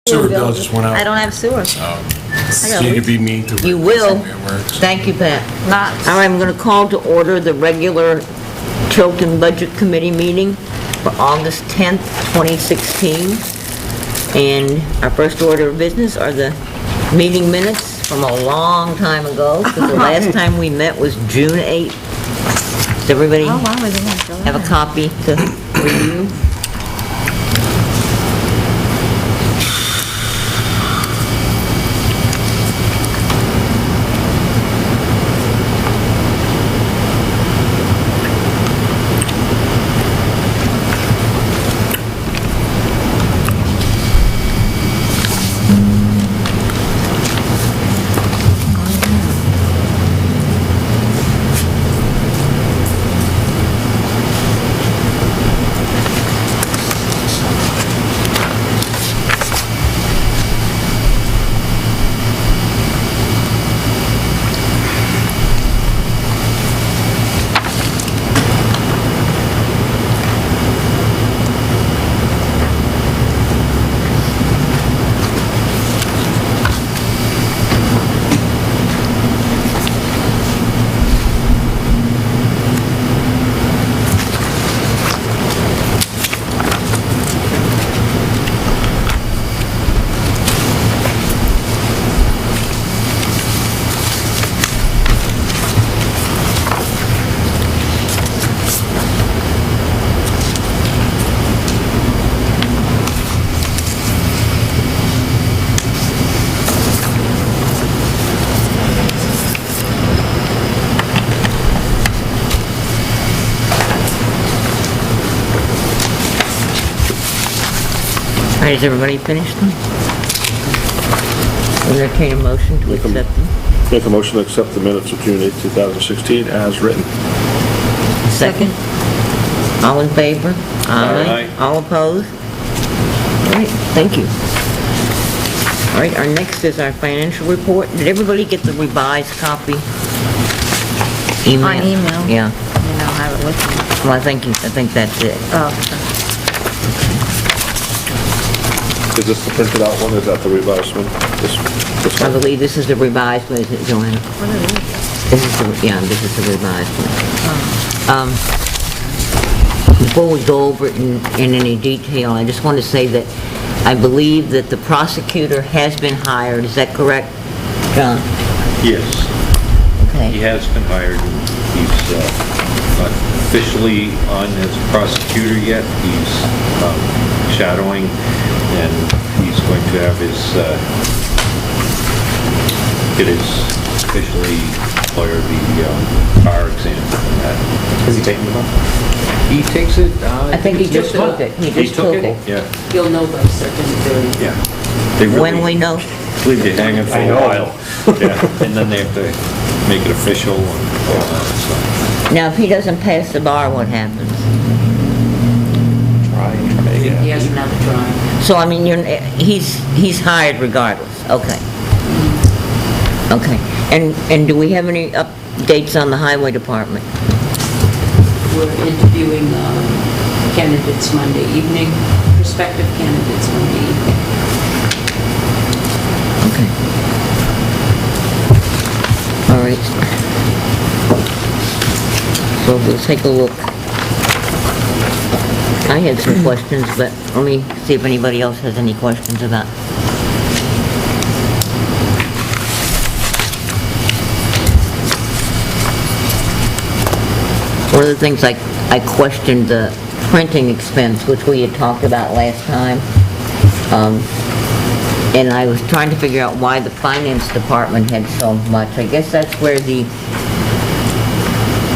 Sewer bill just went out. I don't have sewer. So you could be mean to. You will. It works. Thank you, Pat. Not, All right, I'm going to call to order the regular Tilton Budget Committee meeting for August 10th, 2016. And our first order of business are the meeting minutes from a long time ago, because the last time we met was June 8th. Does everybody oh, wow, we didn't go have a there. copy to review? All right, has everybody finished them? Entertain a motion to accept them. Make a motion to accept the minutes of June 8, 2016 as written. Second. All in favor? Aye. All opposed? All right, thank you. All right, our next is our financial report. Did everybody get the revised copy? Email? On email. Yeah. You know, have it with me. Well, I think that's it. Oh, Is this the printed out one? Is that the revised one? This I one? believe this is the revised one, isn't it, Joanna? what is it? This is the revised one. Before we go over it in any detail, I just want to say that I believe that the prosecutor has been hired. Is that correct, John? Yes, he Okay. has been hired. He's not officially on as prosecutor yet. He's shadowing, and he's going to have his, officially clear the bar exam and that. Is he taking the bus? He takes it, I think he just next took it. month. He just took it. Yeah, You'll know by September 30th. yeah. They When really we know? leave you hanging for I a know. while. Yeah, and then they have to make it official and all that, so. Now, if he doesn't pass the bar, what happens? He has another drawing. So, I mean, he's hired regardless. Okay. Okay. And do we have any updates on the highway department? We're interviewing candidates Monday evening, prospective candidates Monday evening. Okay. All right. So we'll take a look. I had some questions, but let me see if anybody else has any questions about. One of the things I questioned the printing expense, which we had talked about last time. And I was trying to figure out why the finance department had so much. I guess that's where the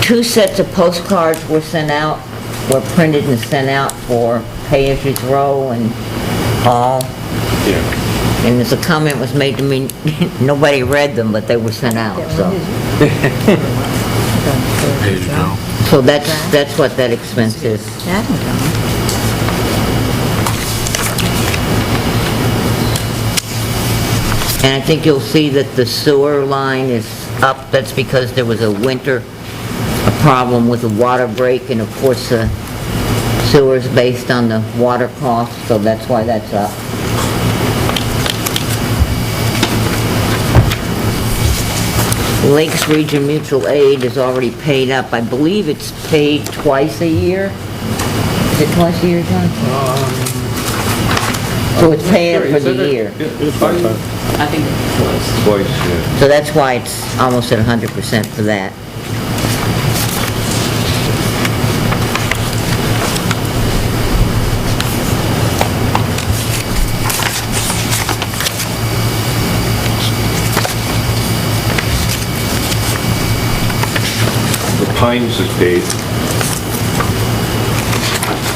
2 sets of postcards were sent out, were printed and sent out for pay-as-you-throw and all. Yeah. And as a comment was made to me, nobody read them, but they were sent out, so. There you go. So that's what that expense is. That can go. And I think you'll see that the sewer line is up. That's because there was a problem with the water break, and of course, the sewer's based on the water cost, so that's why that's up. Lakes Region Mutual Aid is already paid up. I believe it's paid twice a year. Is it twice a year, John? So it's paying for the year. Yeah, it's fine. I think it was. Twice, yeah. So that's why it's almost at 100% for that. The Pines is paid.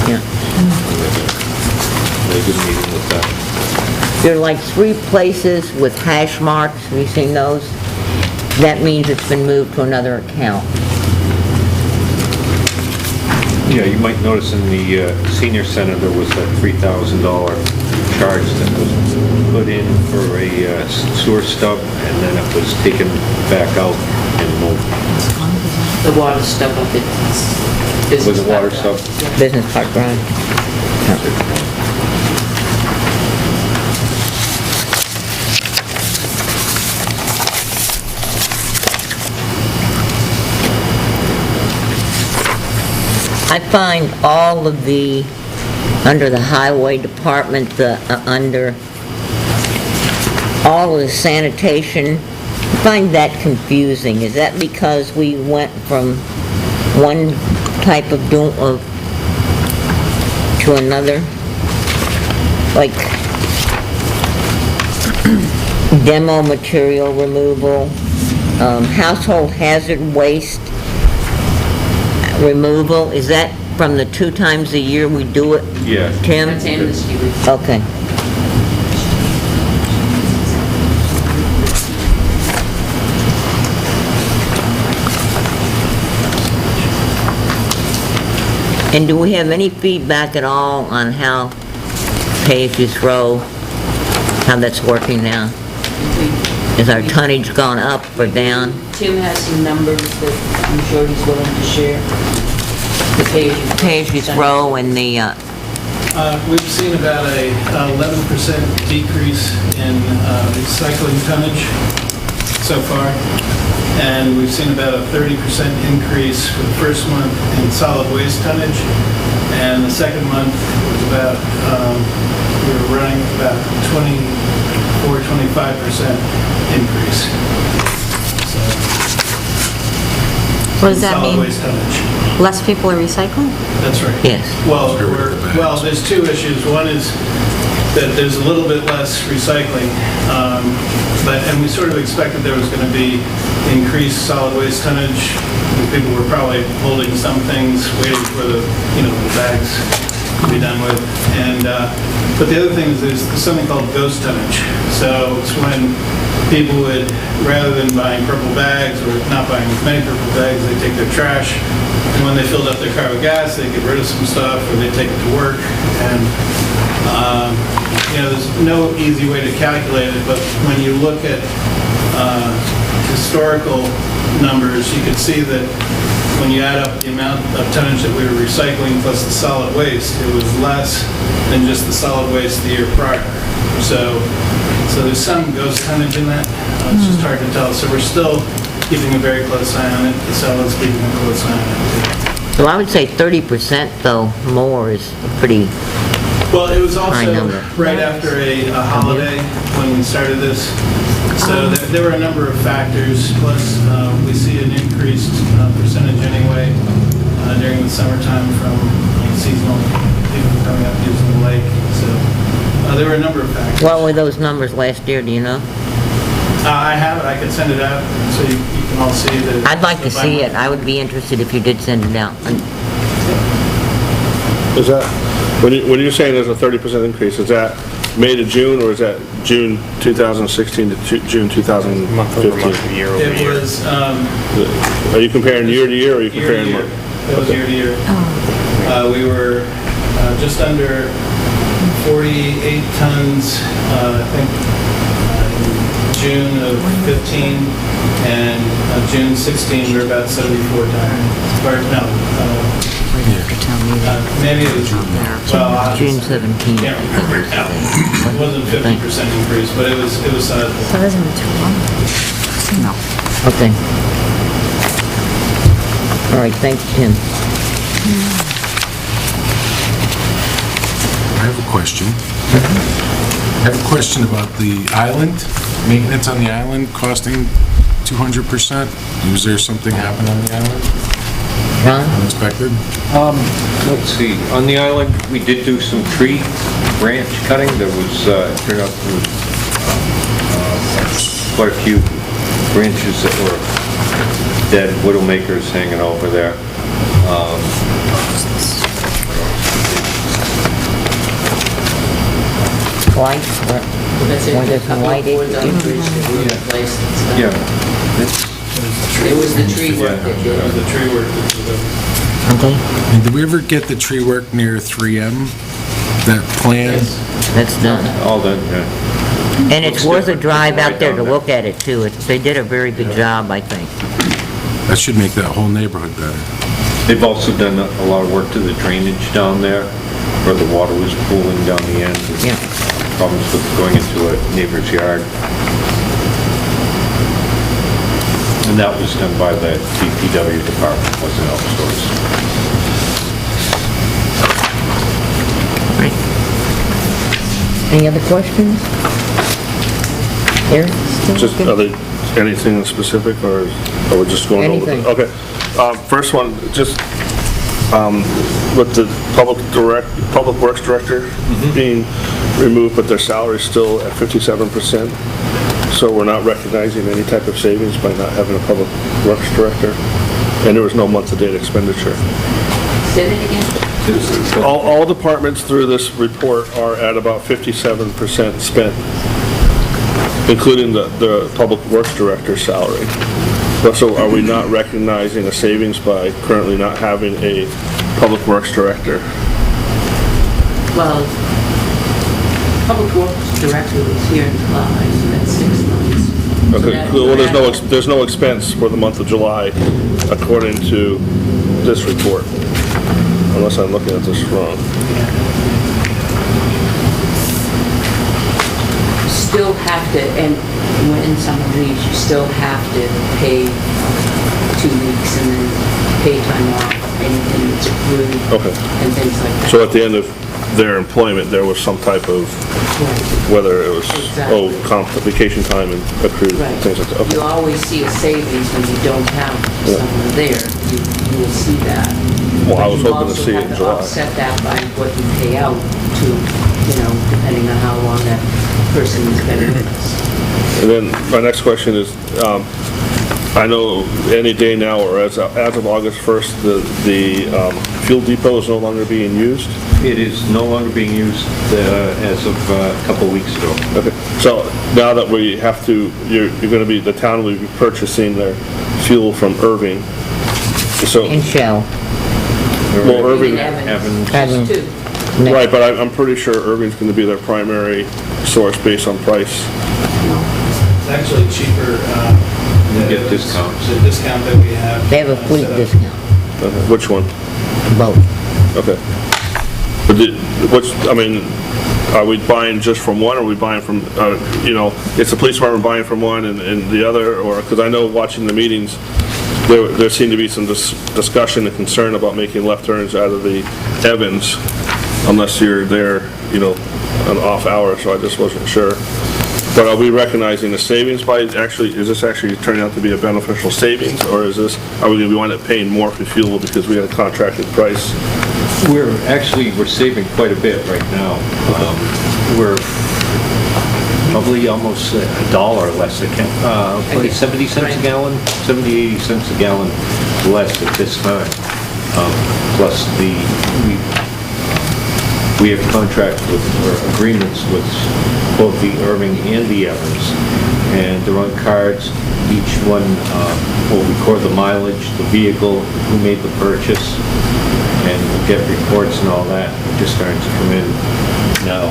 Yeah. They did a meeting with that. There are like 3 places with hash marks. Have you seen those? That means it's been moved to another account. Yeah, you might notice in the senior center, there was a $3,000 charge that was put in for a sewer stub, and then it was taken back out and moved. The water stuff up at Business Was it water Park. stuff? Yeah. Business Park Drive. I find all of the, under the highway department, under all of the sanitation, I find that confusing. Is that because we went from one type of to another? Like demo material removal, household hazard waste removal, is that from the 2 times a year we do it? Yeah. Tim? That's amnesty. Okay. And do we have any feedback at all on how pay-as-you-throw, how that's working now? Is our tonnage gone up or down? Tim has some numbers that I'm sure he's willing to share. The Pay-as-you-throw and the, We've seen about a 11% decrease in recycling tonnage so far, and we've seen about a 30% increase for the first month in solid waste tonnage, and the second month was about, we were running about 24-25% increase. So, What does that solid mean? waste tonnage. Less people are recycling? That's right. yes. Well, there's 2 issues. One is that there's a little bit less recycling, and we sort of expected there was going to be increased solid waste tonnage. People were probably holding some things, waiting for the bags to be done with. And but the other thing is there's something called ghost tonnage. So it's when people would, rather than buying purple bags or not buying as many purple bags, they take their trash, and when they filled up their car with gas, they get rid of some stuff, or they take it to work. And there's no easy way to calculate it, but when you look at historical numbers, you can see that when you add up the amount of tonnage that we were recycling plus the solid waste, it was less than just the solid waste the year prior. So there's some ghost tonnage in that. It's just hard to tell. So we're still keeping a very close eye on it. The seller's keeping a close eye on it. So I would say 30% though, more is a pretty, Well, it was High also number. right after a holiday when we started this. So there were a number of factors, plus we see an increased percentage anyway during the summertime from seasonal people coming up using the lake. So there were a number of factors. what were those numbers last year, do you know? I have it, I could send it out so you can all see the... I'd like to see it. I would be interested if you did send it out. Is that, when you're saying there's a 30% increase, is that May to June, or is that June 2016 to June 2015? Month over month, year over It year. was Are you comparing year to year, or are you year to comparing year. month? It was year to year. We were just under 48 tons, I think, June of 15, and June 16, we were about 74 tons. Or, no, maybe it was, well, June 17th. can't remember now. It wasn't 50% increase, but it was sizable. That isn't too long. No. Okay. All right, thanks, Tim. I have a question. I have a question about the island, maintenance on the island costing 200%. Was there something happen on the island Ron? unexpected? Let's see, on the island, we did do some tree branch cutting. There was, turned out there was quite a few branches that were dead widowmakers hanging over there. Lights, That's it. were there some light Boards on the issues? bridge that were replaced and stuff. Yeah. It was the tree work that did It was it. the tree work that was over. Okay, And did we ever get the tree work near 3M? That plan? that's done. All done, yeah. And it's worth a drive out there to look at it, too. They did a very good job, I think. That should make that whole neighborhood better. They've also done a lot of work to the drainage down there, where the water was pooling down the end. Yeah. Problems with going into a neighbor's yard. And that was done by the DPW department, wasn't outsourced. Right. Any other questions? Here? Just, are they anything specific, or are we just going over? Anything. Okay. First one, just, with the Public Works Director being removed, but their salary's still at 57%. So we're not recognizing any type of savings by not having a Public Works Director. And there was no month-to-date expenditure. Say that again? All departments through this report are at about 57% spent, including the Public Works Director's salary. So are we not recognizing a savings by currently not having a Public Works Director? Well, Public Works Director was here in July, so that's 6 months. So Okay, that- well, there's no expense for the month of July, according to this report, unless I'm looking at this wrong. You still have to, and when someone leaves, you still have to pay 2 weeks and then pay time off, anything that's accrued Okay. and things like that. So at the end of their employment, there was some type of, whether it was, Exactly. vacation time and accrued, Right. things like that. You Okay. always see a savings when you don't have someone there. You will see that. Well, I But was you hoping to see it in also July. have to offset that by what you pay out to, depending on how long that person has been with us. And then my next question is, I know any day now, or as of August 1st, the fuel depot is no longer being used. It is no longer being used as of a couple weeks ago. Okay, so now that we have to, you're gonna be, the town will be purchasing their fuel from Irving. So, And Shell. well, Irving, Evans. Evans. Too. right, but I'm pretty sure Irving's gonna be their primary source based on price. It's actually cheaper. Get discounts. The discount that we have. They have a fleet set up. discount, Okay, which one? both. Okay. But are we buying just from one, or are we buying from, it's the police department buying from one and the other, or, because I know watching the meetings, there seemed to be some discussion and concern about making left turns out of the Evans, unless you're there, an off hour, so I just wasn't sure. But are we recognizing the savings by is this actually turning out to be a beneficial savings, or are we going to wind up paying more for fuel because we had a contracted price? We're saving quite a bit right now. We're probably almost $1 less a gallon, probably 70 cents a gallon, 70, 80 cents a gallon less at this time. Plus we have contracts with, or agreements with both the Irving and the Evans, and they're on cards. Each one will record the mileage, the vehicle, who made the purchase, and we'll get reports and all that. It just starting to come in now.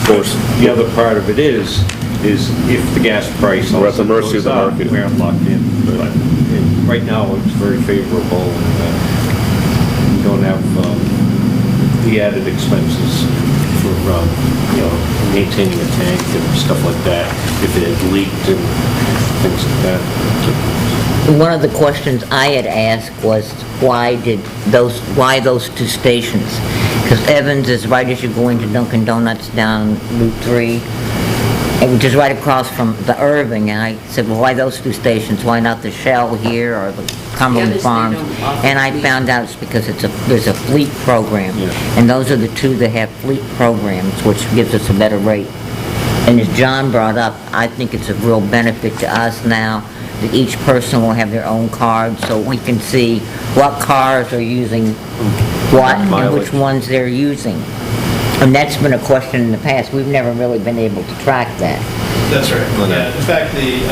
Of course, the other part of it is if the gas price We're at the mercy of the goes up, market. we're locked in. But right now, it's very favorable, and we don't have the added expenses for maintaining a tank and stuff like that, if it had leaked and things like that. One of the questions I had asked was why those two stations? Because Evans is right as you go into Dunkin' Donuts down Route 3, which is right across from the Irving, and I said, well, why those two stations? Why not the Shell here or the Cumberland Others, they Farms? don't offer And I fleet. found out it's because there's a fleet program. Yeah. And those are the two that have fleet programs, which gives us a better rate. And as John brought up, I think it's a real benefit to us now that each person will have their own card, so we can see what cars are using what and Mileage. which ones they're using. And that's been a question in the past. We've never really been able to track that. That's right. Yeah, in fact, the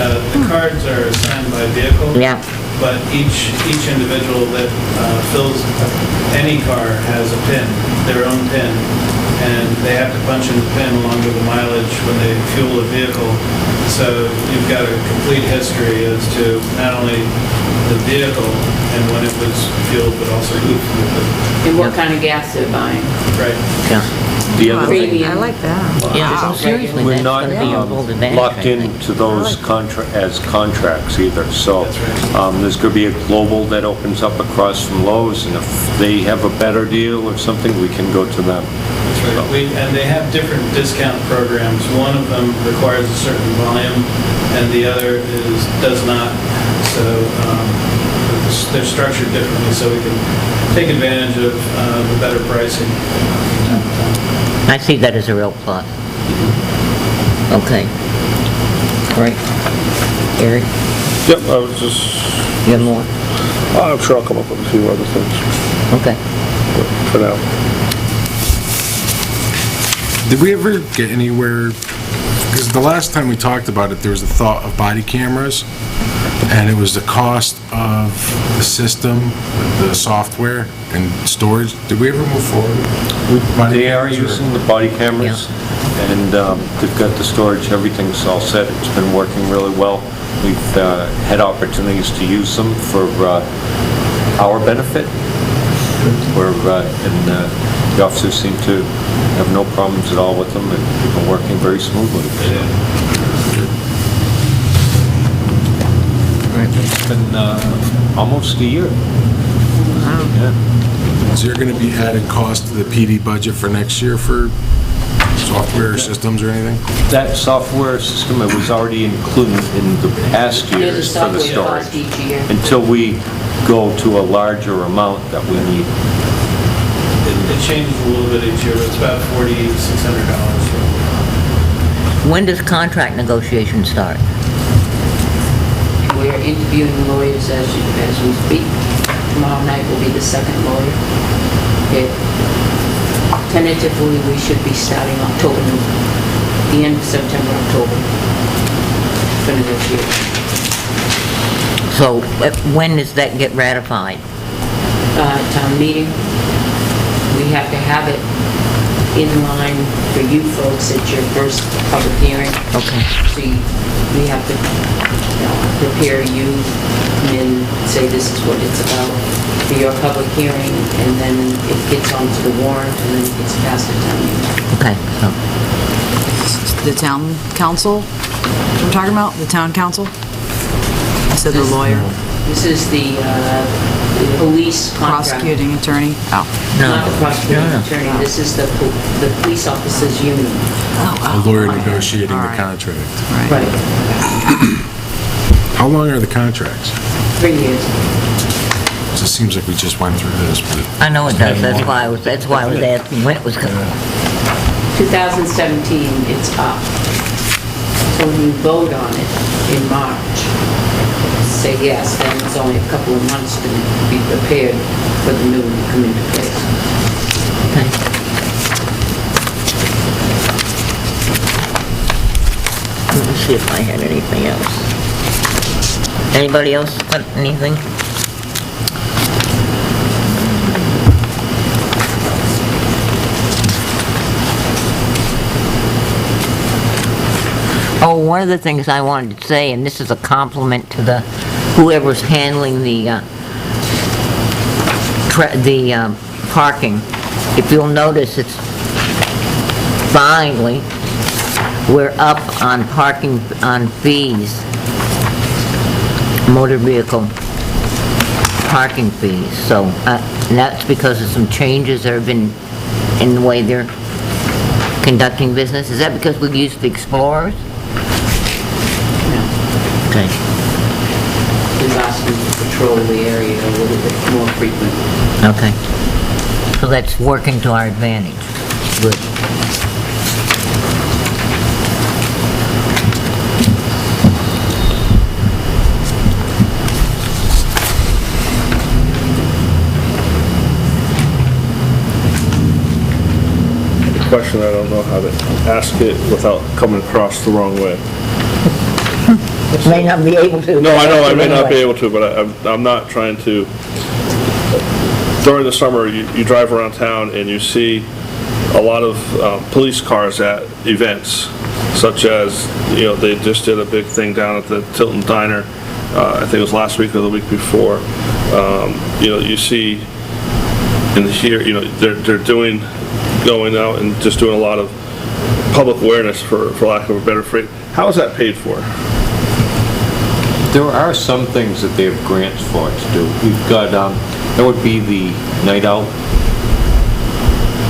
cards are assigned by vehicle. Yeah. But each individual that fills any car has a PIN, their own PIN, and they have to punch in the PIN along with the mileage when they fuel a vehicle. So you've got a complete history as to not only the vehicle and when it was fueled, but also who fueled it. And what kind of gas they're buying. Right. Yeah. The other thing, Premium. I like that. Yeah, seriously, we're that's not gonna be a full advantage, locked I think. into those as contracts either, so That's right. there's going to be a global that opens up across from Lowe's, and if they have a better deal or something, we can go to them. That's right. And they have different discount programs. One of them requires a certain volume, and the other does not. So they're structured differently, so we can take advantage of the better pricing. I see that as a real plus. Okay. Great. Eric, Yep, I was just, you have more? I'm sure I'll come up with a few other things Okay. for now. Did we ever get anywhere, because the last time we talked about it, there was the thought of body cameras, and it was the cost of the system, the software, and storage. Did we ever move forward? with body They are cameras, or- using the body cameras, and they've got the storage, everything's all set, it's been working really well. We've had opportunities to use them for our benefit, and the officers seem to have no problems at all with them, and they've been working very smoothly. It's been almost a year. Yeah. Is there going to be added cost to the PD budget for next year for software systems or anything? That software system, it was already included in the past There's a years for the software storage. cost each year. Until we go to a larger amount that we need. It changes a little bit each year, but it's about $4,600. When does contract negotiation start? We're interviewing lawyers as we speak. Tomorrow night will be the second lawyer. Tentatively, we should be starting October, the end of September, October, for negotiation. So when does that get ratified? Town meeting, we have to have it in line for you folks at your first public hearing. Okay. So we have to prepare you and say this is what it's about for your public hearing, and then it gets onto the warrant, and then it gets passed at town meeting. Okay, so, The town council, we're talking about, the town council? I said the lawyer, This is the police contract. prosecuting attorney. Oh. Not the prosecuting No. attorney, this is the police officers union. A lawyer negotiating the All right. contract. Right, How long are the contracts? 3 years. It just seems like we just went through this, but I know it does, that's why I was asking when it was going. 2017, it's up. So when you vote on it in March, say yes, then it's only a couple of months to be prepared for the new one to come into place. Let me see if I had anything else. Anybody else got anything? Oh, one of the things I wanted to say, and this is a compliment to whoever's handling the parking. If you'll notice, finally, we're up on parking, on fees, motor vehicle parking fees. So, and that's because of some changes that have been in the way they're conducting business. Is that because we used the Explorers? No. Okay. We've asked them to patrol the area a little bit more frequent. Okay. So that's working to our advantage. Good. Question, I don't know how to ask it without coming across the wrong way. May not be able to. No, I know, I may not be able to, but I'm not trying to. During the summer, you drive around town and you see a lot of police cars at events, such as, they just did a big thing down at the Tilton Diner, I think it was last week or the week before. You see and here, they're going out and just doing a lot of public awareness, for lack of a better phrase. How is that paid for? There are some things that they have grants for to do. We've got, that would be the night out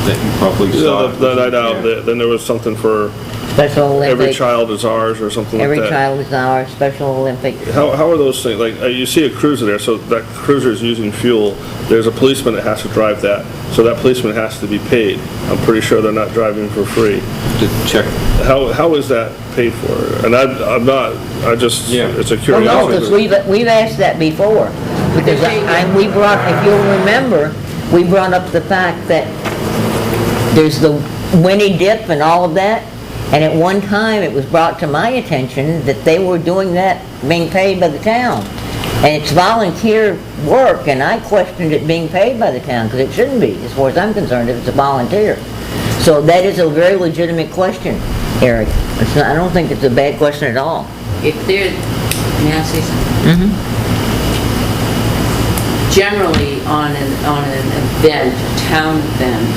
that you probably saw. The night out, then there was something for Special Olympic. Every Child is Ours or something like that. Every Child is Ours, Special Olympic. How are those things, like, you see a cruiser there, so that cruiser is using fuel, there's a policeman that has to drive that, so that policeman has to be paid. I'm pretty sure they're not driving for free. To check. How is that paid for? And I'm not, it's a Well, curiosity. no, because we've asked that before, because we brought, if you'll remember, we brought up the fact that there's the Winnie Dip and all of that, and at one time it was brought to my attention that they were doing that, being paid by the town. And it's volunteer work, and I questioned it being paid by the town, because it shouldn't be, as far as I'm concerned, if it's a volunteer. So that is a very legitimate question, Eric. I don't think it's a bad question at all. If they're, may I say something? Generally, on an event, a town event,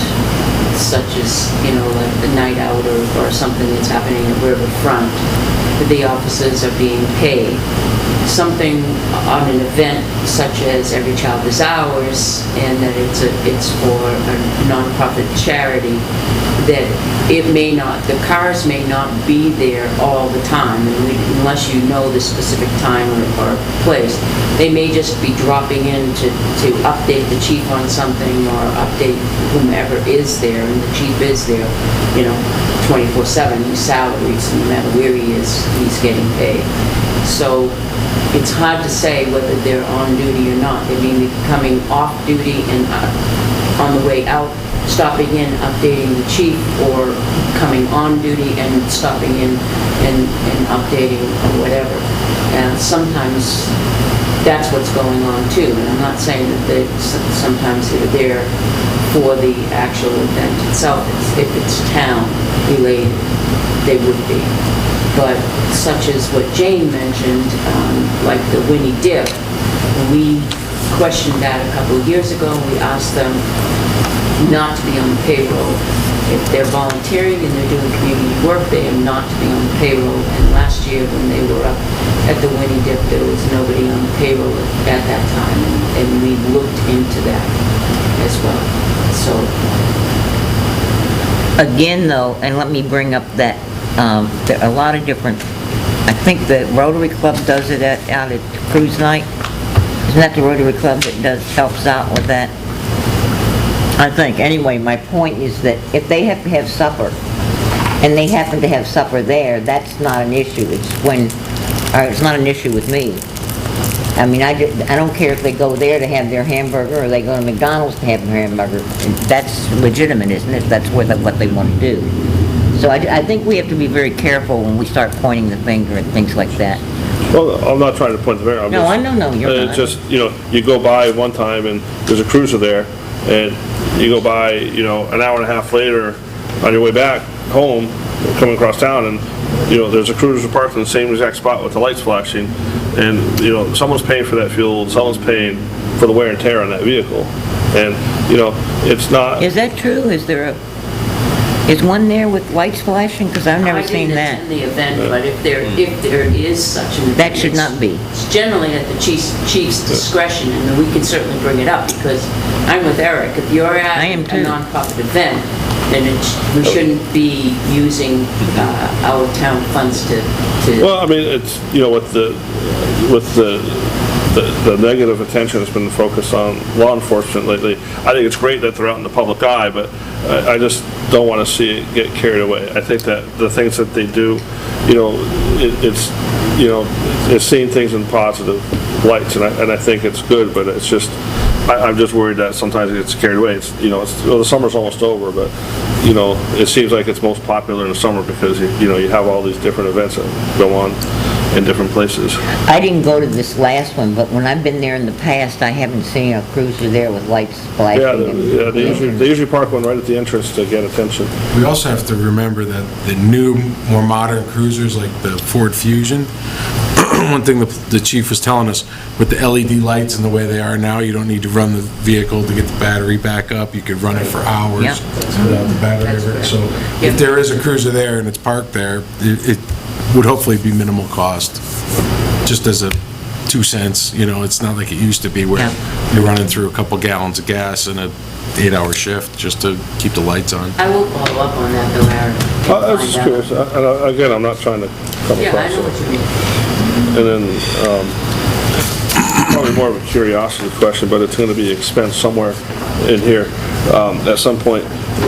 such as, like the night out or something that's happening at Riverfront, the officers are being paid. Something on an event such as Every Child is Ours, and that it's for a nonprofit charity, that the cars may not be there all the time, unless you know the specific time or place. They may just be dropping in to update the chief on something, or update whomever is there, and the chief is there, 24/7. He's salaried, so no matter where he is, he's getting paid. So it's hard to say whether they're on duty or not. They may be coming off duty and on the way out, stopping in, updating the chief, or coming on duty and stopping in and updating or whatever. And sometimes that's what's going on too. And I'm not saying that sometimes they're there for the actual event itself. If it's town related, they would be. But such as what Jane mentioned, like the Winnie Dip, we questioned that a couple of years ago. We asked them not to be on the payroll. If they're volunteering and they're doing community work, they are not to be on the payroll. And last year, when they were up at the Winnie Dip, there was nobody on the payroll at that time, and we looked into that as well. So again, though, and let me bring up that there are a lot of different, I think the Rotary Club does it out at cruise night. Isn't that the Rotary Club that helps out with that? I think. Anyway, my point is that if they have to have supper, and they happen to have supper there, that's not an issue. It's not an issue with me. I mean, I don't care if they go there to have their hamburger or they go to McDonald's to have their hamburger. That's legitimate, isn't it? That's what they want to do. So I think we have to be very careful when we start pointing the finger at things like that. Well, I'm not trying to point the finger. I know, you're not. It's just, you go by one time and there's a cruiser there, and you go by, an hour and a half later on your way back home, coming across town, and, there's a cruiser parked in the same exact spot with the lights flashing, and, someone's paying for that fuel, someone's paying for the wear and tear on that vehicle. And, it's not... Is that true? Is there a... Is one there with lights flashing? Because I've never I seen didn't that. attend the event, but if there is such an event. That should not be. It's generally at the chief's discretion, and then we can certainly bring it up, because I'm with Eric. If you're at I am a too. nonprofit event, then we shouldn't be using our town funds to... Well, I mean, it's, with the negative attention that's been focused on law enforcement lately, I think it's great that they're out in the public eye, but I just don't want to see it get carried away. I think that the things that they do, it's seeing things in positive lights, and I think it's good, but it's just, I'm just worried that sometimes it gets carried away. The summer's almost over, but, it seems like it's most popular in the summer because, you have all these different events that go on in different places. I didn't go to this last one, but when I've been there in the past, I haven't seen a cruiser there with lights flashing. Yeah, they usually park one right at the entrance to get attention. We also have to remember that the new, more modern cruisers like the Ford Fusion, one thing the chief was telling us, with the LED lights and the way they are now, you don't need to run the vehicle to get the battery back up. You could run it for hours Yep. without the battery. So if there is a cruiser there and it's parked there, it would hopefully be minimal cost, just as a 2 cents. It's not like it used to be where Yeah. you're running through a couple gallons of gas in a 8-hour shift just to keep the lights on. I will follow up on that, though, Aaron. and I was just find out. curious, and again, I'm not trying to come Yeah, I across know it. what you mean. And then, probably more of a curiosity question, but it's gonna be expense somewhere in here, at some point.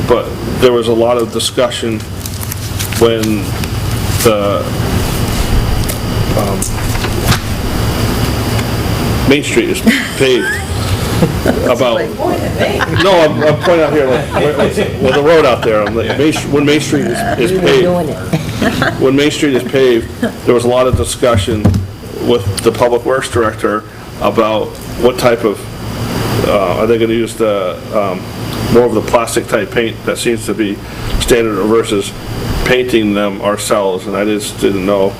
But there was a lot of discussion when the, Main Street is paved about, no, I'm pointing out here, well, the road out there, when Main Street is We were paved. doing it. When Main Street is paved, there was a lot of discussion with the Public Works Director about what type of, are they gonna use the, more of the plastic type paint that seems to be standard versus painting them ourselves, and I just didn't know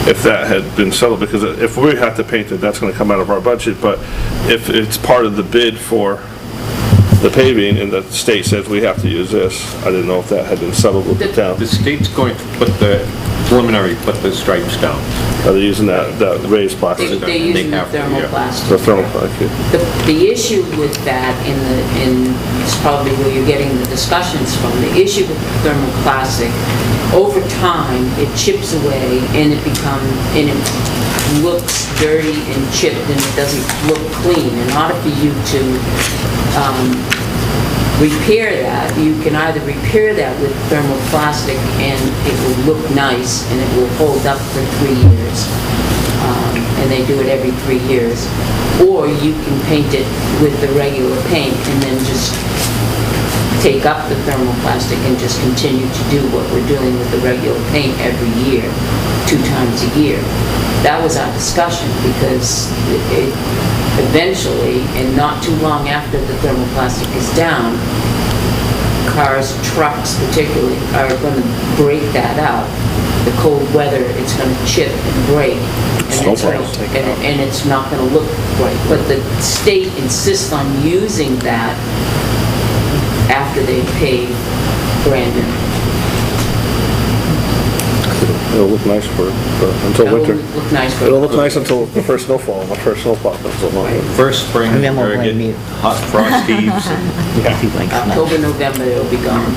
if that had been settled, because if we have to paint it, that's gonna come out of our budget, but if it's part of the bid for the paving and the state says we have to use this, I didn't know if that had been settled with the town. The state's going to put put the stripes down. Are they using that raised plastic? They're using the have to, yeah. thermoplastic. The thermoplastic. The issue with that, it's probably where you're getting the discussions from, the issue with the thermoplastic, over time, it chips away and it looks dirty and chipped and it doesn't look clean. In order for you to repair that, you can either repair that with thermoplastic and it will look nice and it will hold up for 3 years. And they do it every 3 years. Or you can paint it with the regular paint and then just take up the thermoplastic and just continue to do what we're doing with the regular paint every year, 2 times a year. That was our discussion, because it eventually, and not too long after the thermoplastic is down, cars, trucks particularly, are going to break that up. The cold weather, it's going to chip and break, and it's not going to look right. But the state insists on using that after they pave Brandon. It'll look nice until winter. It'll look nice for... It'll look nice until the first snowfall, my first snowplow comes along. First spring, And then we'll we're blame getting you. hot frost heaves. and- October, November, it'll be gone.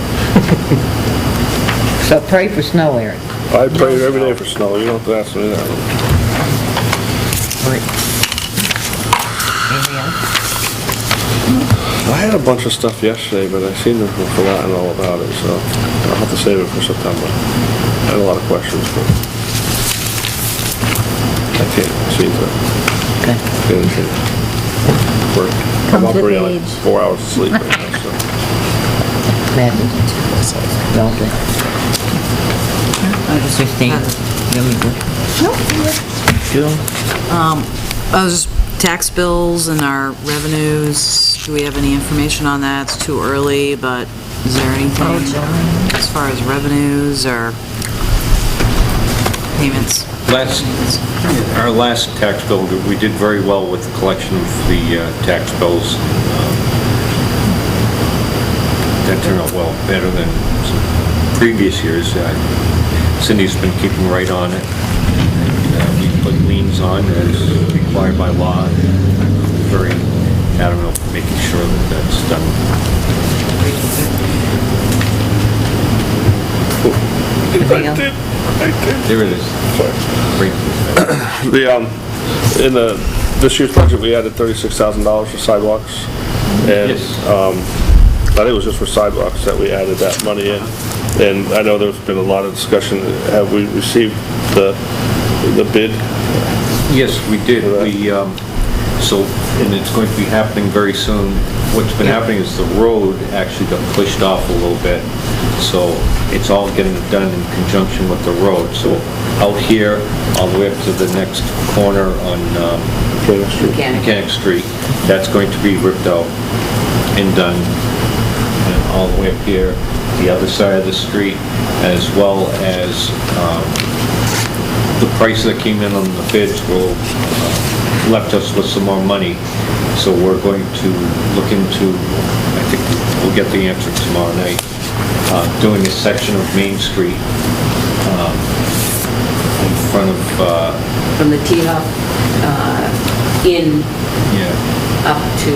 So pray for snow, Eric. I pray every day for snow, you don't have to ask me that. Anything else? I had a bunch of stuff yesterday, but I seem to have forgotten all about it, so I'll have to save it for September. I had a lot of questions, but I can't seem to Okay. get anything. Work. I'm Come to the operating like page. 4 hours of sleep right now, so. Madden. Don't they? Christine, you want me to? Do them? Tax bills and our revenues, do we have any information on that? It's too early, but is there anything as far as revenues or payments? Our last tax bill, we did very well with the collection of the tax bills. That turned out well, better than previous years. Cindy's been keeping right on it. And, we put liens on as required by law. Very adamant of making sure that that's done. Anything else? There it is. Right. This year's budget, we added $36,000 for sidewalks. And, Yes. I think it was just for sidewalks that we added that money in. And I know there's been a lot of discussion. Have we received the bid? Yes, we did. And it's going to be happening very soon. What's been happening is the road actually got pushed off a little bit. So it's all getting done in conjunction with the road. So out here, all the way up to the next corner on Mechanic Street, that's going to be ripped out and done. And all the way up here, the other side of the street, as well as the price that came in on the bids will left us with some more money. So we're going to look into, I think we'll get the answer tomorrow night, doing a section of Main Street in front of, From the T-Hop in up to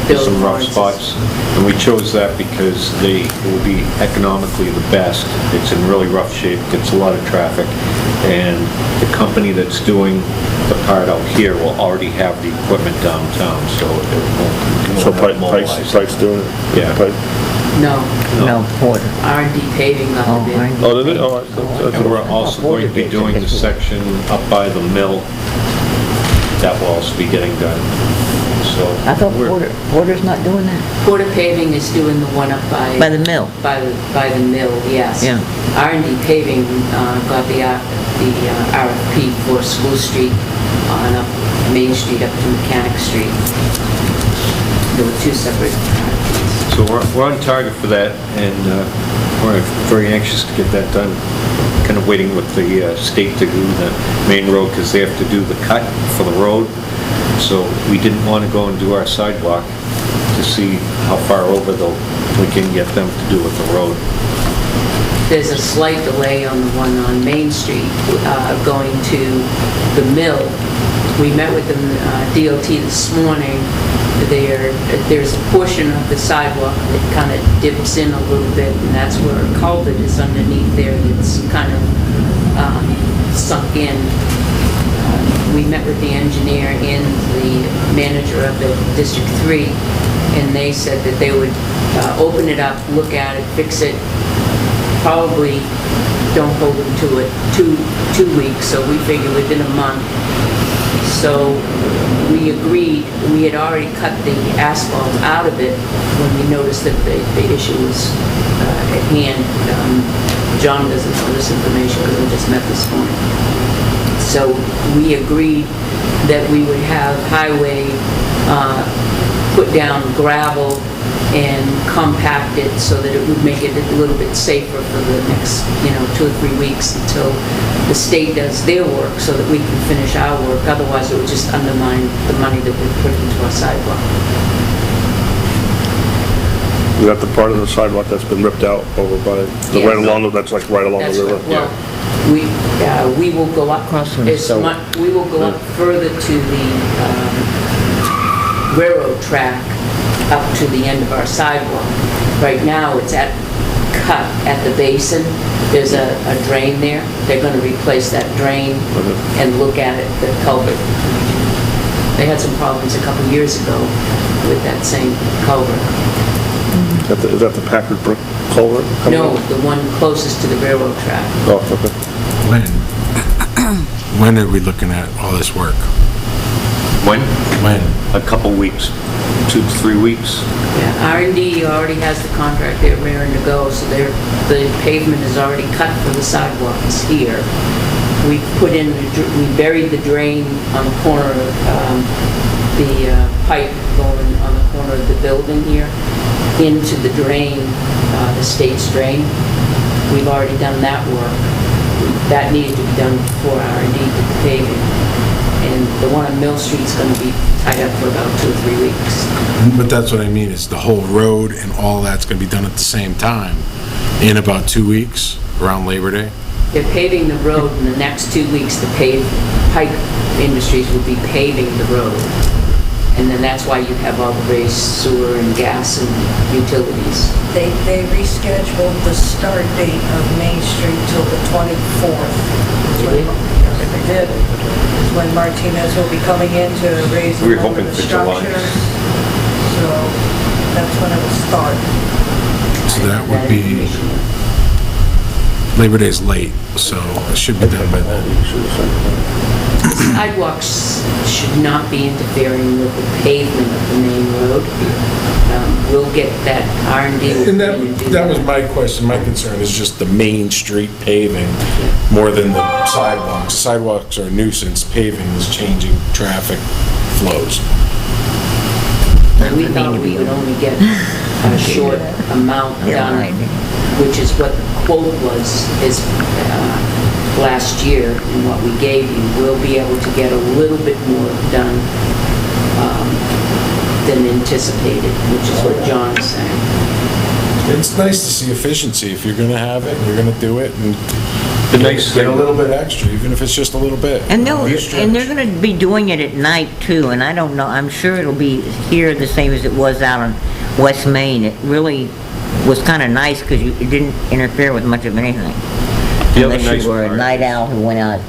Bill some rough Lawrence's. spots. And we chose that because they will be economically the best. It's in really rough shape, gets a lot of traffic. And the company that's doing the part out here will already have the equipment downtown, so it So won't have mobilized. Pike's doing it? Yeah. Pike. No, No, Porter. R&D paving got the bid. R&D. Oh, did it? Oh, And we're also going to be doing the section up by the mill. That will also be getting done. So I thought we're- Porter's not doing that? Porter Paving is doing the one up by... By the mill? By the mill, yes. Yeah. R&D Paving got the RFP for School Street on up Main Street up to Mechanic Street. There were two separate RFPs. So we're on target for that, and we're very anxious to get that done. Kind of waiting with the state to do the main road, because they have to do the cut for the road. So we didn't want to go and do our sidewalk to see how far over we can get them to do with the road. There's a slight delay on the one on Main Street going to the mill. We met with the DOT this morning. There's a portion of the sidewalk that kind of dips in a little bit, and that's where a culvert is underneath there that's kind of sunk in. We met with the engineer and the manager of the District 3, and they said that they would open it up, look at it, fix it. Probably don't hold them to it 2 weeks, so we figure within a month. So we agreed, we had already cut the asphalt out of it when we noticed that the issue was at hand. John doesn't know this information because we just met this morning. So we agreed that we would have highway put down gravel and compact it so that it would make it a little bit safer for the next, 2 or 3 weeks until the state does their work so that we can finish our work. Otherwise, it would just undermine the money that we put into our sidewalk. Is that the part of the sidewalk that's been ripped out over by, Yes. right along, that's like right along That's the river? right. Well, we will go up, Across from the soap. we will go up further to the railroad track, up to the end of our sidewalk. Right now, it's cut at the basin. There's a drain there. They're going to replace that drain and look at it, the culvert. They had some problems a couple years ago with that same culvert. Is that the Packard Brook culvert? No, the one closest to the railroad track. Oh, okay. When are we looking at all this work? When? When? A couple weeks, 2 to 3 weeks. Yeah, R&D already has the contract, they're raring to go, so the pavement is already cut for the sidewalks here. We buried the drain on the corner of the pipe going on the corner of the building here into the drain, the state's drain. We've already done that work. That needed to be done before R&D did the paving. And the one on Mill Street's going to be tied up for about 2 or 3 weeks. But that's what I mean, is the whole road and all that's gonna be done at the same time. in about 2 weeks, around Labor Day. They're paving the road, in the next 2 weeks, the Pike Industries will be paving the road. And then that's why you have all the raised sewer and gas and utilities. They rescheduled the start date of Main Street till the 24th. Did they? Yes, they did. Is when Martinez will be coming in to raise We were one of hoping the for July. structures. So that's when it will start. So that would be, Labor Day's late, so it should be done by then. Sidewalks should not be interfering with the pavement of the main road. We'll get that R&D. will And come in and do that was my question, my concern is just the main street paving more than the sidewalks. Sidewalks are a nuisance, paving is changing traffic flows. We thought we would only get a short amount done, which is what the quote was, is last year, and what we gave you. We'll be able to get a little bit more done than anticipated, which is what John is saying. It's nice to see efficiency, if you're gonna have it, and you're gonna do it, and The nice get a thing, little bit extra, even if it's just a little bit. And Restretch. they're gonna be doing it at night too, and I don't know, I'm sure it'll be here the same as it was out on West Main. It really was kinda nice, because it didn't interfere with much of anything. the other Unless nice you were a part, night owl who went out.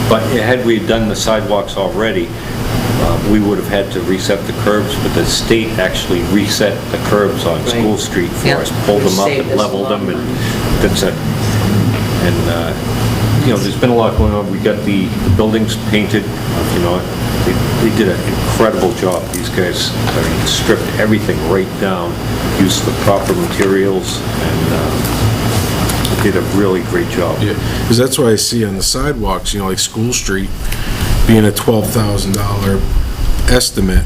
but had we done the sidewalks already, we would have had to reset the curbs, but the state actually reset the curbs on School Street for Yeah. us, pulled them up Saved and us a leveled lot them, of and money. that's it. And, there's been a lot going on. We got the buildings painted, they did an incredible job, these guys. I mean, stripped everything right down, used the proper materials, and did a really great job. Yeah, because that's why I see on the sidewalks, like School Street being a $12,000 estimate,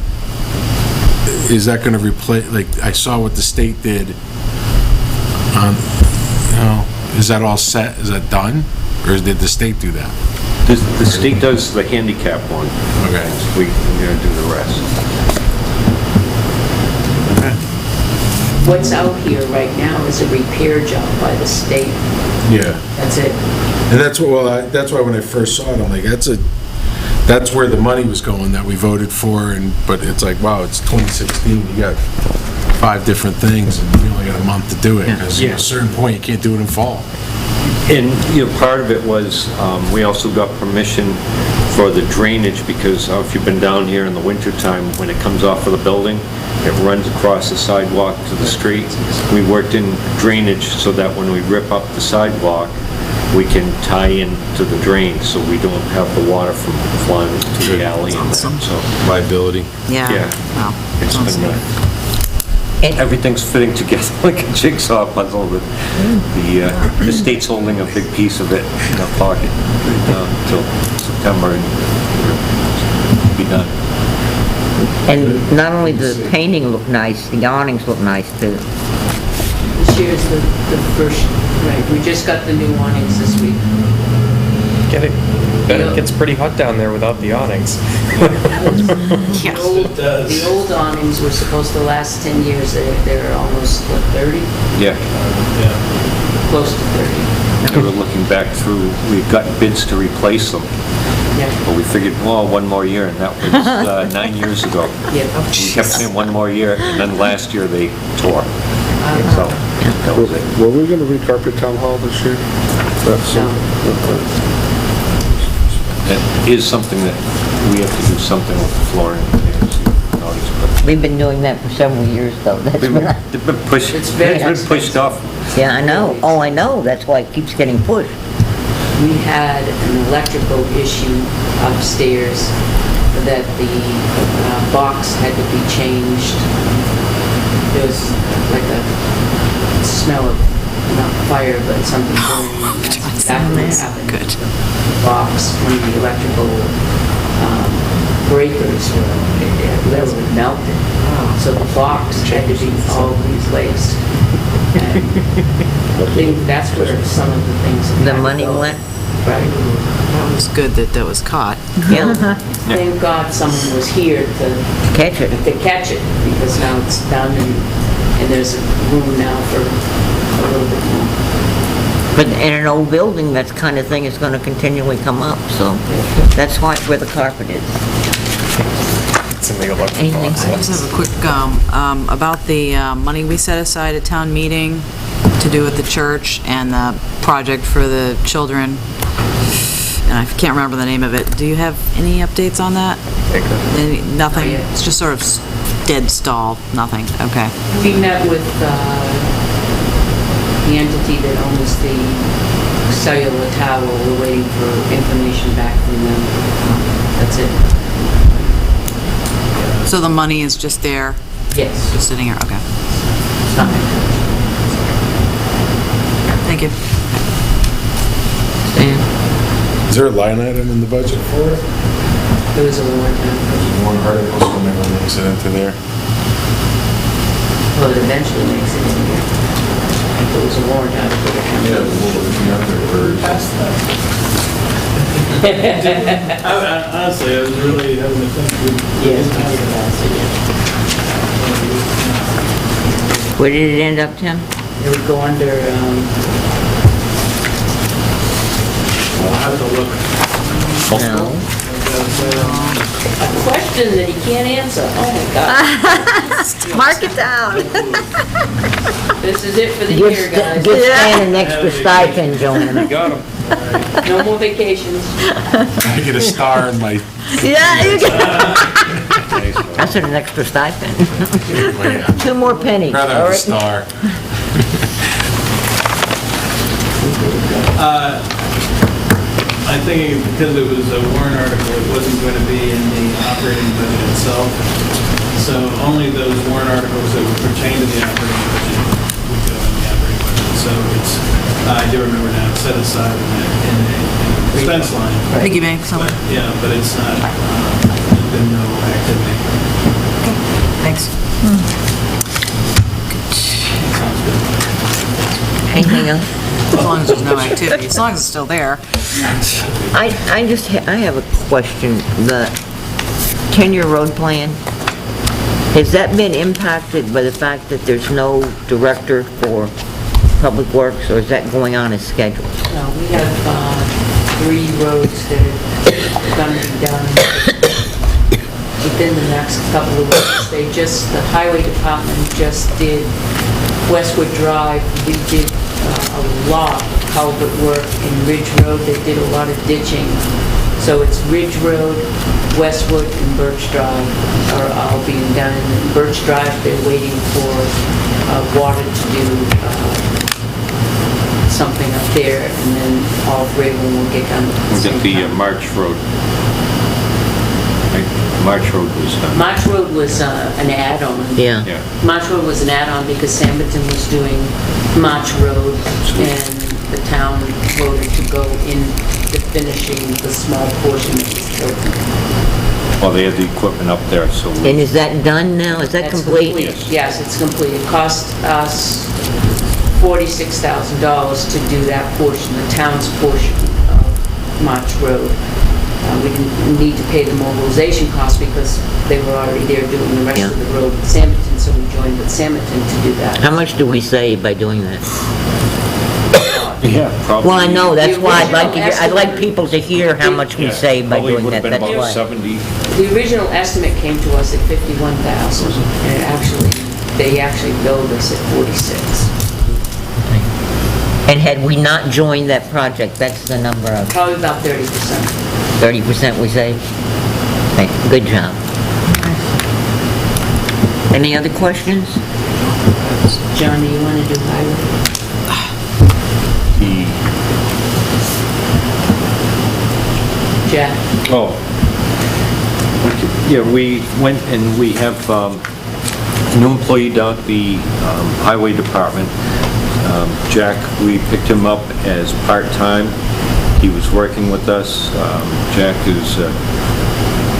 is that gonna replace, like, I saw what the state did on, is that all set, is that done? Or did the state do that? The state does the handicap one. Okay. We're gonna do the rest. What's out here right now is a repair job by the state. Yeah. That's it. And that's what, that's why when I first saw it, I'm like, that's where the money was going that we voted for, but it's like, wow, it's 2016, you got 5 different things, and you only got a month to do it, because at a certain point, you can't do it in fall. And, part of it was, we also got permission for the drainage, because if you've been down here in the wintertime, when it comes off of the building, it runs across the sidewalk to the street. We worked in drainage so that when we rip up the sidewalk, we can tie into the drain, so we don't have the water from flowing to the alley and that, so. Liability. Yeah. Yeah. Wow. It's Sounds been, And- everything's fitting together like a jigsaw puzzle. The state's holding a big piece of it in their pocket until September, and it'll be done. And not only the painting looked nice, the awnings look nice too. This year is the first, right, we just got the new awnings this week. Bet it gets pretty hot down there without the awnings. The old awnings were supposed to last 10 years, they're almost, what, 30? Yeah, Close to 30. we were looking back through, we've got bids to replace them, Yeah. but we figured, well, one more year, and that was 9 years ago. Yeah. We kept saying one more year, and then last year they tore. So, that was it. Were we gonna recarpet Town Hall this year? That's It is something that we have to do something with the flooring. We've been doing that for several years though. That's They've been, been pushed, It's very it's been pushed off. yeah, I know. Oh, I know. That's why it keeps getting pushed. We had an electrical issue upstairs that the box had to be changed. There was like a smell of, not fire, but something burning. That's exactly what happened. Good. The box, one of the electrical breakers literally melted. So the box had to be all replaced. And I think that's where some of the things. The had to money go. went. Right. It was good that was caught. Yeah, Thank God someone was here to catch it. catch it, because now it's done, and and there's room now for a little bit more. But in an old building, that kind of thing is gonna continually come up, so that's where the carpet is. Something to look for. Anything? I just have a quick, about the money we set aside at town meeting to do with the church and the project for the children. And I can't remember the name of it. Do you have any updates on that? Nothing? Not yet. It's just sort of dead stall, nothing, okay. We met with the entity that owns the cellular tower. We're waiting for information back from them. That's it. So the money is just there, Yes. just sitting here, okay. It's not active. Thank you. Stan? Is there a line item in the budget for it? There was a warrant article. One article, so never makes it into there. Well, it eventually makes it in here. If it was a warrant article. it comes Yeah, in. we'll look at the Past that. Honestly, I was really having to think. Yes, we did pass it, yeah. Where did it end up, Tim? It would go under, I'll have to look. No. a question that he can't answer. Oh, my God. Mark it down. This is it for the Give year, guys. Stan an extra stipend, Joanna. Got him. No more vacations. I get a star in my, Yeah, you can. That's an extra stipend. yeah, 2 more pennies, rather all have a right? star. I'm thinking because it was a warrant article, it wasn't going to be in the operating budget itself. So only those warrant articles that would pertain to the operating budget would go in the operating budget. So it's, I do remember now, it's set aside in an expense line. Piggy bank somewhere. But, yeah, but it's not, there's been no activity. Thanks. Sounds good. Anything else? As long as there's no activity, as long as it's still there. I have a question. The 10-year road plan, has that been impacted by the fact that there's no director for Public Works, or is that going on as scheduled? No, we have 3 roads that are going to be done within the next couple of weeks. The highway department just did Westwood Drive. We did a lot of culvert work in Ridge Road. They did a lot of ditching. So it's Ridge Road, Westwood, and Birch Drive are all being done. And Birch Drive, they're waiting for water to do something up there, and then all 3 of them will get done at the We same got the time. March Road. Right? March Road was done. March Road was an add-on. Yeah. Yeah. March Road was an add-on because Sanborn was doing March Road, and the town voted to go into finishing the small portion that was built. Well, they had the equipment up there, so And we- is that done now? Is that That's complete? Yes, it's complete. It cost us $46,000 to do that portion, the town's portion of March Road. We didn't need to pay the mobilization cost because they were already there doing the rest of the road with Sampleton, so we joined with Sampleton to do that. How much do we save by doing that? yeah, probably. Well, I know, that's The why I'd like to, original I'd like estimate- people to hear how much we Yeah, save by probably doing would've that, been that's about why. 70. The original estimate came to us at 51,000, and they actually billed us at 46. And had we not joined that project, that's the number of Probably about 30%. 30% we save? Okay, good job. Any other questions? John, do you want to do highway? Jack? Oh. Yeah, we went and we have a new employee down at the highway department. Jack, we picked him up as part-time. He was working with us. Jack is a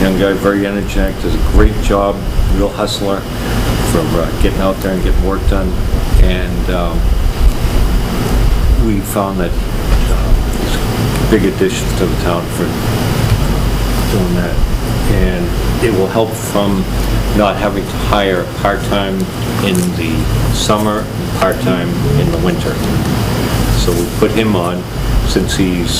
young guy, very energetic, does a great job, real hustler for getting out there and getting work done. And we found that he's a big addition to the town for doing that. And it will help from not having to hire part-time in the summer, part-time in the winter. So we put him on, since he's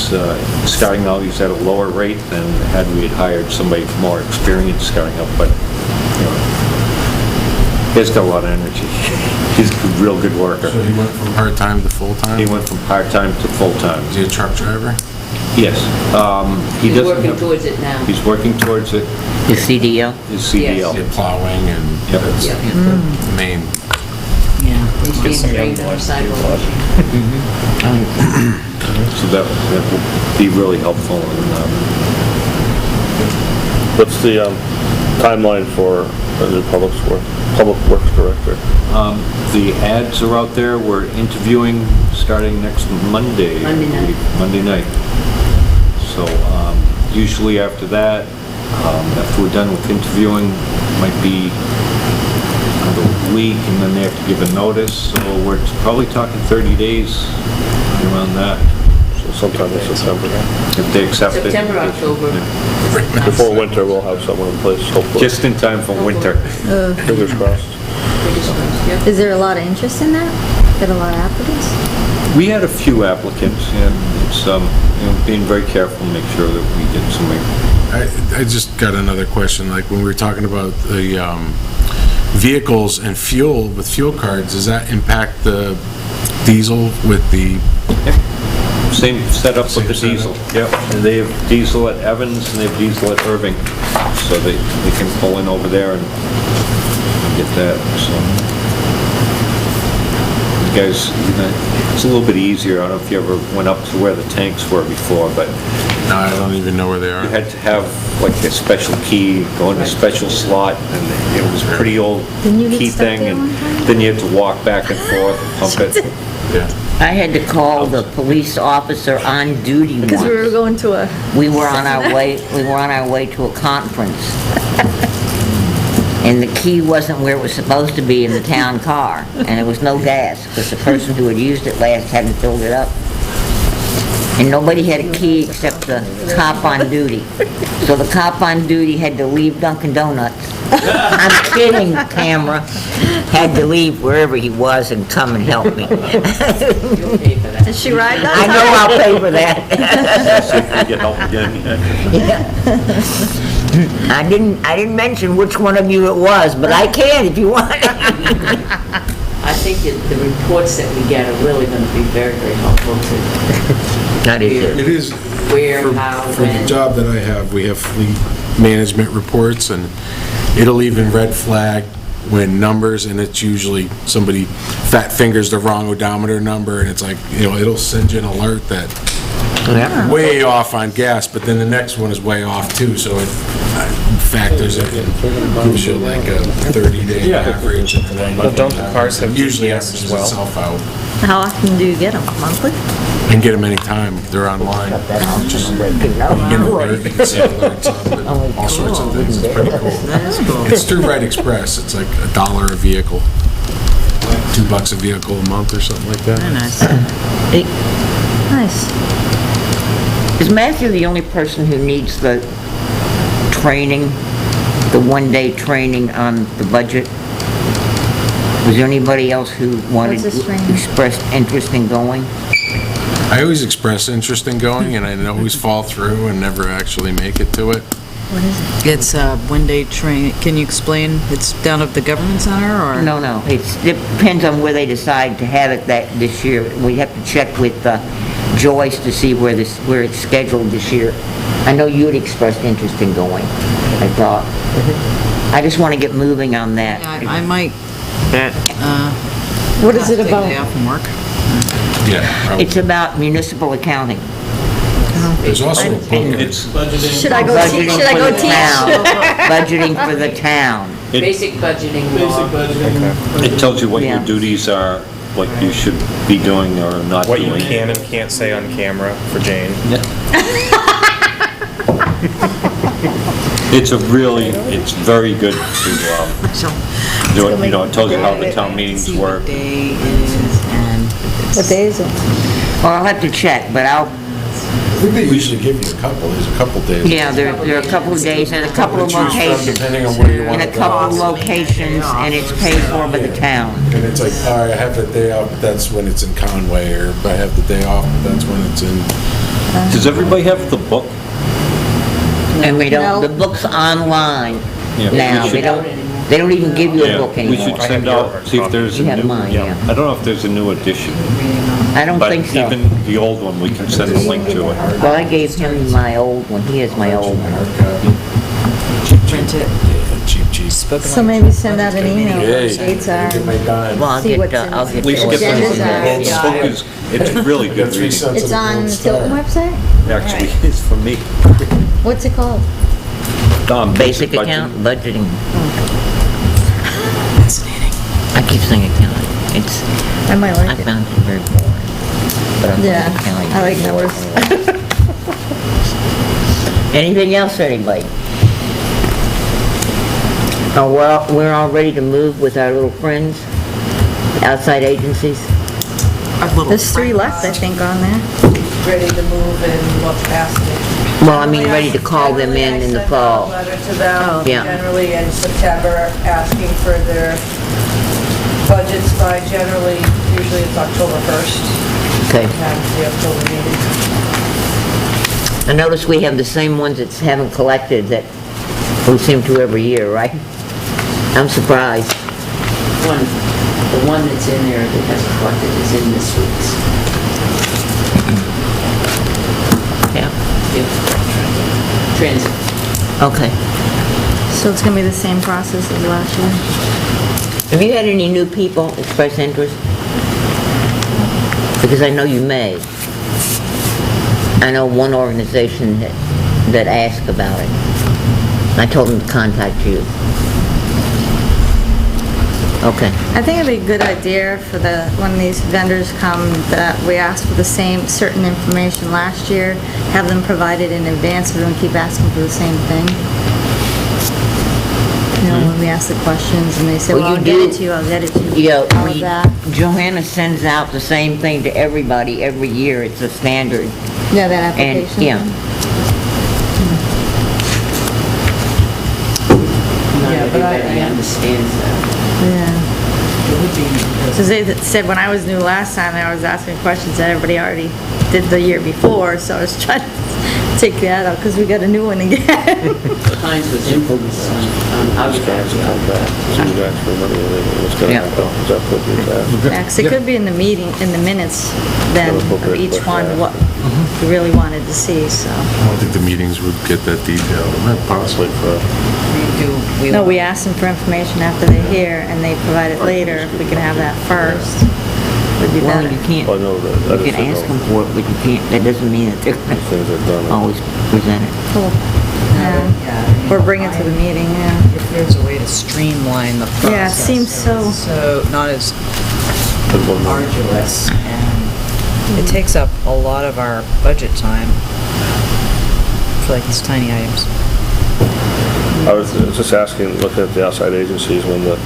starting out, he's at a lower rate than had we had hired somebody more experienced starting out, but, you know, he's got a lot of energy. He's a real good worker. So he went from part-time to full-time? He went from part-time to full-time. Is he a truck driver? Yes. He He's doesn't working have- towards it now. He's working towards it, The CDL? his CDL. Yeah, plowing and Yep. that's Yeah. the main. Yeah. He's being trained on a sidewalk. So that will be really helpful. And, What's the timeline for a new public works director? the ads are out there. We're interviewing starting next Monday. Monday night. I believe, Monday night. So usually after that, after we're done with interviewing, might be another week, and then they have to give a notice. So we're probably talking 30 days around that. So sometime in September. If they accept it. September, October. Yeah. Before winter, we'll have someone in place, hopefully. Just in time for winter. Fingers crossed. Yep. Is there a lot of interest in that? Got a lot of applicants? We had a few applicants, and it's, being very careful to make sure that we get somebody. I just got another question, like when we were talking about the vehicles and fuel, with fuel cards, does that impact the diesel with the, Same setup with the Same diesel. setup. Yep, and they have diesel at Evans, and they have diesel at Irving, so they can pull in over there and get that, so. You guys, it's a little bit easier, I don't know if you ever went up to where the tanks were before, but no, I don't even know where they you are. had to have like a special key, go in a special slot, and it was a pretty old Didn't you get key stuck thing, there and one time? then you had to walk back and forth and pump it. Yeah. I had to call the police officer on duty Because we were once. going to a, We were on our way to a conference. And the key wasn't where it was supposed to be in the town car, and there was no gas, because the person who had used it last hadn't filled it up. And nobody had a key except the cop on duty. So the cop on duty had to leave Dunkin' Donuts. I'm kidding, camera. Had to leave wherever he was and come and help me. You'll pay for that. did she ride that? I know I'll pay for that. See if we get help again. I didn't mention which one of you it was, but I can if you want. I think that the reports that we get are really going to be very, very helpful to That is it. It is. where, For- how, For the when. job that I have, we have fleet management reports, and it'll even red flag when numbers, and it's usually somebody fat fingers the wrong odometer number, and it's like, it'll send you an alert that Yeah. way off on gas, but then the next one is way off too, so it factors it and gives you like a 30-day Yeah. average. And then Well, don't the cars have usually GPS as averages well? itself out. How often do you get them? Monthly? You can get them anytime, they're online. Just you get an alert, you can see alerts on all sorts of things, it's pretty cool. That is cool. It's through Right Express, it's like $1 a vehicle, like $2 a vehicle a month or something like that. Very nice. Nice. Is Matthew the only person who needs the training, the one-day training on the budget? Was there anybody else who wanted, What's this training? expressed interest in going? I always express interest in going, and I always fall through and never actually make it to it. What is it? It's a one-day train, can you explain? It's down at the government center, or? No, it depends on where they decide to have it this year. We have to check with Joyce to see where it's scheduled this year. I know you had expressed interest in going, I thought. I just want to get moving on that. Yeah, I might What is it take a about? day off from work. Yeah, probably. It's about municipal accounting. There's also a book. It's, Budgeting. Should I go teach? Should I for go the teach? town. Budgeting for the town. Basic budgeting Basic law. budgeting. it tells you what your Yeah. duties are, what you should be doing or not What doing. you can and can't say on camera for Jane. It's very good to do it, it tells you how the town meetings See work. what day it is, and What day is it? Well, I'll have to check, but think they usually give you a couple, there's a couple days. Yeah, there are a couple of days and a couple of To choose from, locations. depending on where you want And to a couple of go. locations, and it's paid for by the town. And it's like, all right, I have the day off, but that's when it's in Conway, or I have the day off, but that's when it's in... Does everybody have the book? And we don't, No. the book's online Yeah, we now. should- They don't even give you a Yeah, book we anymore. should send out, see if there's a You have new, mine, yeah. I don't know if there's a new edition, I don't but think so. even the old one, we can send a link to it. Well, I gave him my old one. He has my old one. Print it. Cheap. Spoken So language. maybe send out an email, Hey, what dates are. get my dime. Well, See what's in- I'll get. Lisa the- gets Agendas it. are- The book is, it's really You good got 3 reading. cents It's of the on gold the star. Tilton website? Actually, it's for me. What's it called? Basic budget. account, budgeting. Fascinating. I keep saying accounting. It's, I might I like it. found it very boring. But I'm Yeah, accounting. I like numbers. Anything else, anybody? Oh, well, we're all ready to move with our little friends, outside agencies? Our little There's 3 left, I think, on there. Ready to move and look past it. Well, I mean, ready to call them in the fall. Generally, I send out a letter to them, Yeah. generally in September, asking for their budgets by usually it's October 1st, Okay. have the October meeting. I notice we have the same ones that haven't collected that we seem to every year, right? I'm surprised. The one that's in there that hasn't collected is in this week's. Yeah. Transit. Okay. So it's gonna be the same process as last year? Have you had any new people express interest? Because I know you may. I know one organization that asked about it. I told them to contact you. Okay. I think it'd be a good idea for when these vendors come, that we ask for the same certain information last year, have them provided in advance, so we don't keep asking for the same thing. You know, when we ask the questions and they say, Well, well, you I'll get it do- to you, I'll get it to you. Yeah, All of that. Johanna sends out the same thing to everybody every year. It's a standard. Yeah, that And, application. yeah. Not Yeah, but everybody understands that. Yeah. It would be, So they said when I was new last time, I was asking questions that everybody already did the year before, so I was trying to take that out, because we got a new one again. Times with influence on how to grab the Yeah. Yeah, 'cause it could be in the meeting, in the minutes then of each one, what you really wanted to see, so. I don't think the meetings would get that detailed, possibly for... No, we ask them for information after they're here, and they provide it later. If we can have that first, would be Well, better. you can't, you can ask them for it, but you can't, that doesn't mean that they're gonna always present it. Cool. Yeah. Or bring it to the meeting, yeah. If there's a way to streamline the process. Yeah, it seems so. So, not as arduous, and it takes up a lot of our budget time for like these tiny items. I was just asking, looking at the outside agencies, when the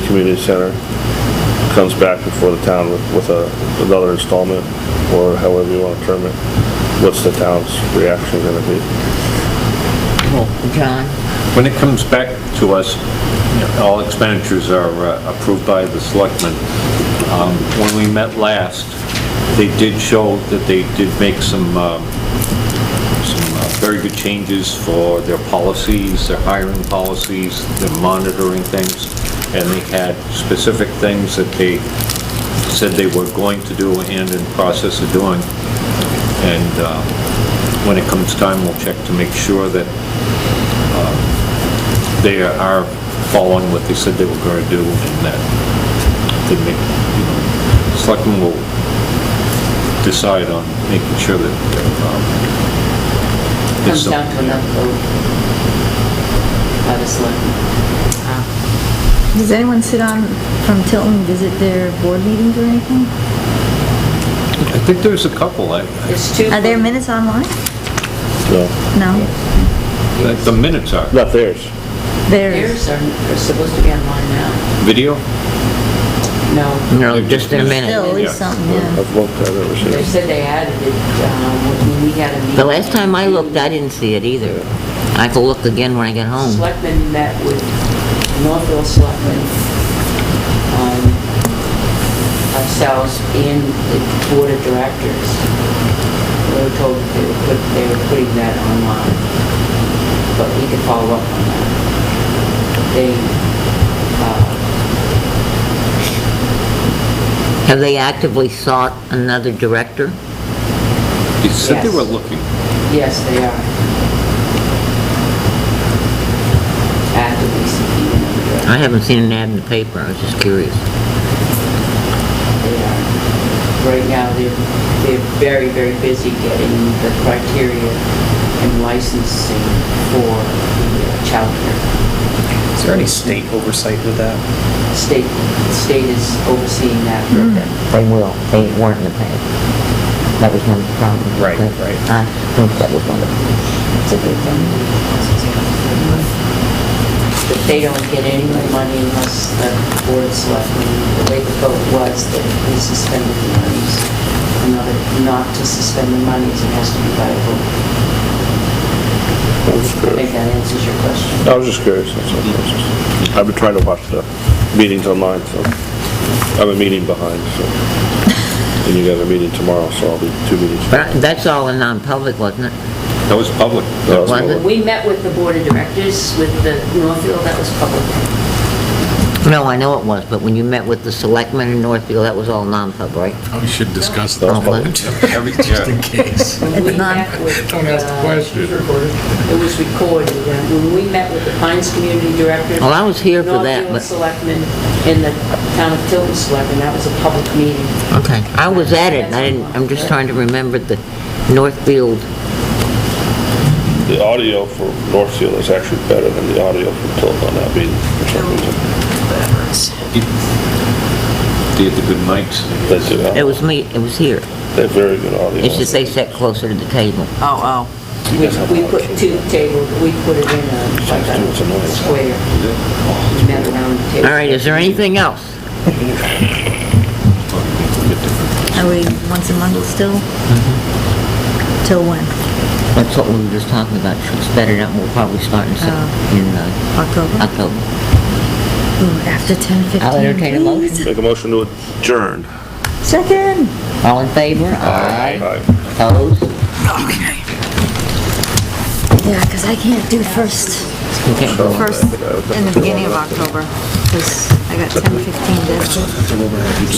community center comes back before the town with another installment, or however you want to term it, what's the town's reaction going to be? John? When it comes back to us, all expenditures are approved by the selectmen. When we met last, they did show that they did make some very good changes for their policies, their hiring policies, their monitoring things, and they had specific things that they said they were going to do and in process of doing. And when it comes time, we'll check to make sure that they are following what they said they were going to do, and that they make, selectmen will decide on making sure that comes down to another vote by the selectmen. Does anyone sit on, from Tilton, visit their board meetings or anything? I think there's a couple. There's two. Are there minutes online? No, No? The minutes are. not theirs. There's. Theirs are supposed to be online now. Video? No, No, just in a minute. Still, at least something, yeah. I've looked, I've never seen they it. said they added it, when we had a meeting. The last time I looked, I didn't see it either. I have to look again when I get home. Selectmen met with Northville Selectmen, ourselves, and the board of directors. We were told that they were putting that online, but we could follow up on that. They, Have they actively sought another director? You said they Yes. were looking. yes, they are. Actively seeking another director. I haven't seen an ad in the paper, I was just curious. They are. Right now, they're very, very busy getting the criteria and licensing for the childcare. Is there any state oversight with that? State is overseeing that for them. They will, they weren't in the past. That was one of the problems. Right, But right. I think that was one of them. It's a good thing. But they don't get any more money unless the board of selectmen, the way the vote was that if we suspended the monies, not to suspend the monies, it has to be by a vote. I was just I think curious. that answers your question. I was just curious, that's all. I've been trying to watch the meetings online, so I'm a meeting behind, so. And you got a meeting tomorrow, so I'll be 2 meetings. But that's all in non-public, wasn't it? That was public. That was Was public. it? We met with the board of directors, with the Northfield, that was public. No, I know it was, but when you met with the selectmen in Northfield, that was all non-pub, right? Oh, we should discuss That was that, public. just in case. When we not- met with, Don't ask the question. It was recorded. When we met with the Pines Community Director. Well, I was here for that, Northfield but, Selectmen, and the Town of Tilton Selectmen, that was a public meeting. okay. I was at it, and I'm just trying to remember the Northfield. The audio for Northfield is actually better than the audio from Tilton on that meeting for some reason. They had the good mics. They do, It was me, it was here. they have very good audio. It's just they sat closer to the table. Oh, We put two tables, we put it in like a square. We met around the table. All right, is there anything else? Are we once a month still? Till when? That's what we were just talking about. It's better now, we'll probably start in October? October. Ooh, after 10:15. I'll entertain a motion. please. Make a motion to adjourn. Second. All in favor? Aye. Opposed? Yeah, because I can't do first Okay. in the beginning of October, because I got 10:15 deadline.